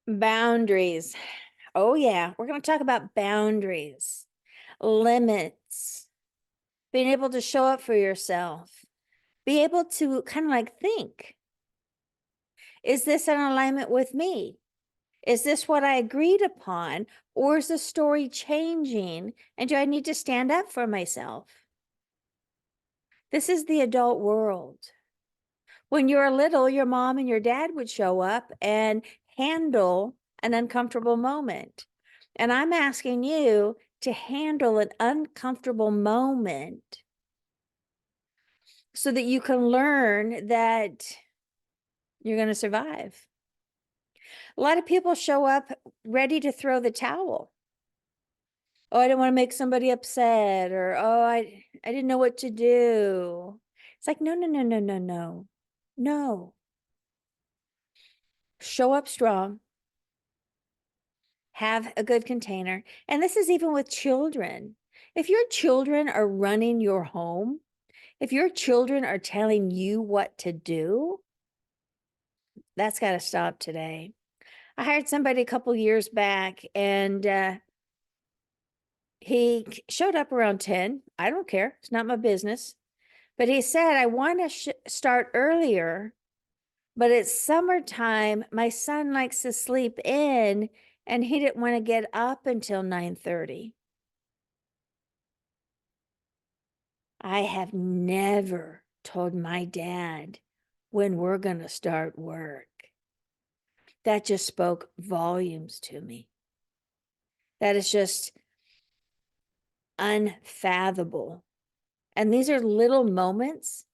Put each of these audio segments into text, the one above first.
Boundaries. Oh, yeah. We're going to talk about boundaries, limits, being able to show up for yourself, be able to kind of like think, is this in alignment with me? Is this what I agreed upon? Or is the story changing? And do I need to stand up for myself? This is the adult world. When you were little, your mom and your dad would show up and handle an uncomfortable moment. And I'm asking you to handle an uncomfortable moment so that you can learn that you're going to survive. A lot of people show up ready to throw the towel. Oh, I didn't want to make somebody upset, or oh, I didn't know what to do. It's like, no, no, no, no, no, no. No. Show up strong. Have a good container. And this is even with children. If your children are running your home, if your children are telling you what to do, that's got to stop today. I hired somebody a couple years back, and he showed up around 10. I don't care. It's not my business. But he said, I want to start earlier, but it's summertime. My son likes to sleep in, and he didn't want to get up until 9:30. I have never told my dad when we're going to start work. That just spoke volumes to me. That is just unfathomable. And these are little moments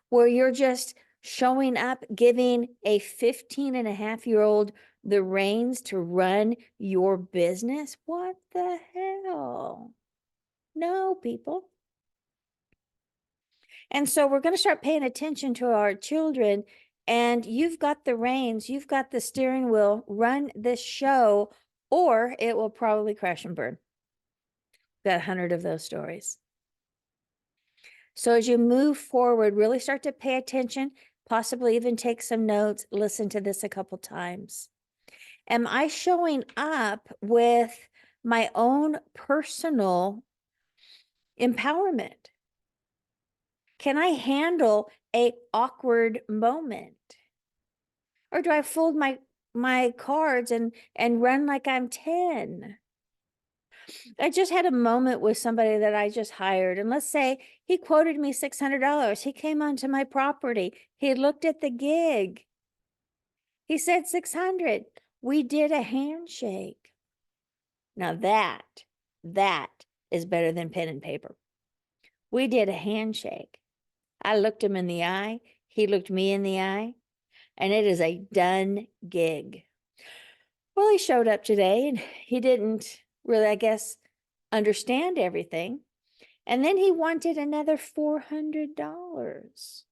where you're just showing up, giving a 15-and-a-half-year-old the reins to run your business. What the hell? No, people. And so we're going to start paying attention to our children. And you've got the reins, you've got the steering wheel, run this show, or it will probably crash and burn. Got 100 of those stories. So as you move forward, really start to pay attention, possibly even take some notes, listen to this a couple times. Am I showing up with my own personal empowerment? Can I handle a awkward moment? Or do I fold my cards and run like I'm 10? I just had a moment with somebody that I just hired, and let's say he quoted me $600. He came onto my property. He looked at the gig. He said 600. We did a handshake. Now that is better than pen and paper. We did a handshake. I looked him in the eye. He looked me in the eye. And it is a done gig. Well, he showed up today and he didn't really, I guess, understand everything. And then he wanted another $400.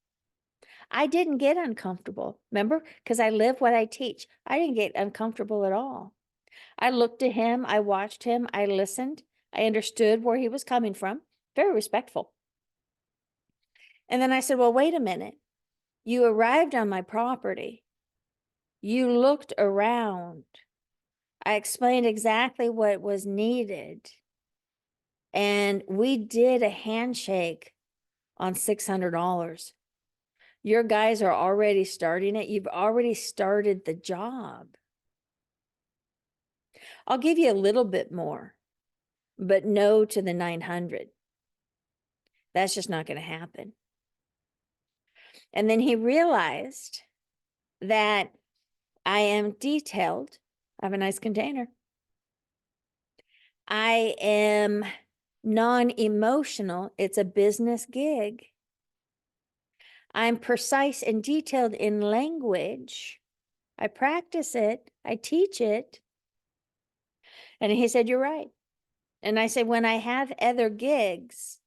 I didn't get uncomfortable, remember? Because I live what I teach. I didn't get uncomfortable at all. I looked at him, I watched him, I listened, I understood where he was coming from, very respectful. And then I said, well, wait a minute. You arrived on my property. You looked around. I explained exactly what was needed. And we did a handshake on $600. Your guys are already starting it. You've already started the job. I'll give you a little bit more, but no to the 900. That's just not going to happen. And then he realized that I am detailed. I have a nice container. I am non-emotional. It's a business gig. I'm precise and detailed in language. I practice it. I teach it. And he said, you're right. And I said, when I have other gigs,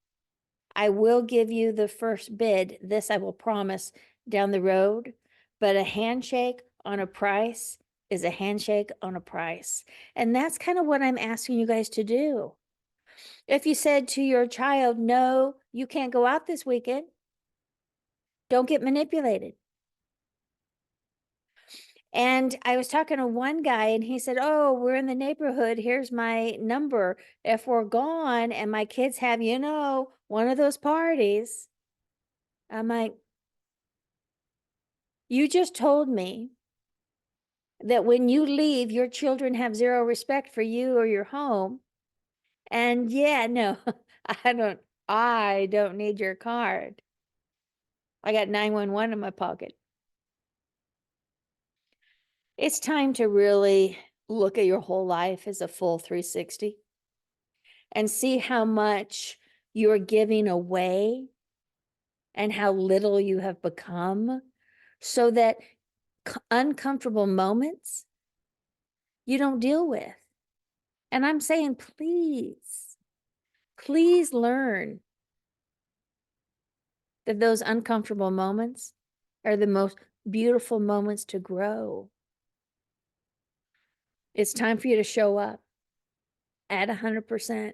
I will give you the first bid. This I will promise down the road. But a handshake on a price is a handshake on a price. And that's kind of what I'm asking you guys to do. If you said to your child, no, you can't go out this weekend, don't get manipulated. And I was talking to one guy and he said, "Oh, we're in the neighborhood. Here's my number. If we're gone and my kids have, one of those parties." I'm like, you just told me that when you leave, your children have zero respect for you or your home. And yeah, no, I don't need your card. I got 911 in my pocket. It's time to really look at your whole life as a full 360 and see how much you're giving away and how little you have become, so that uncomfortable moments you don't deal with. And I'm saying, please learn that those uncomfortable moments are the most beautiful moments to grow. It's time for you to show up at 100%.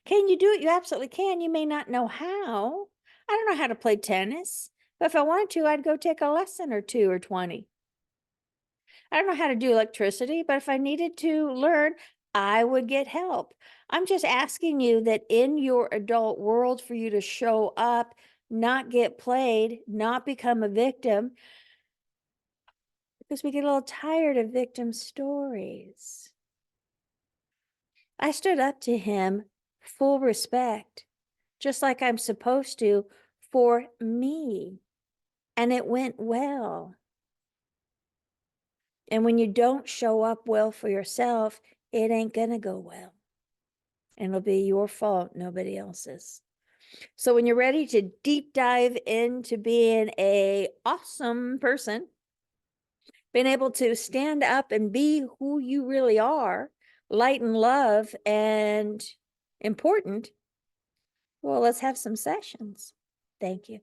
Can you do it? You absolutely can. You may not know how. I don't know how to play tennis, but if I wanted to, I'd go take a lesson or 2 or 20. I don't know how to do electricity, but if I needed to learn, I would get help. I'm just asking you that in your adult world, for you to show up, not get played, not become a victim, because we get a little tired of victim stories. I stood up to him, full respect, just like I'm supposed to, for me. And it went well. And when you don't show up well for yourself, it ain't gonna go well. And it'll be your fault, nobody else's. So when you're ready to deep dive into being a awesome person, being able to stand up and be who you really are, light and love and important, well, let's have some sessions. Thank you.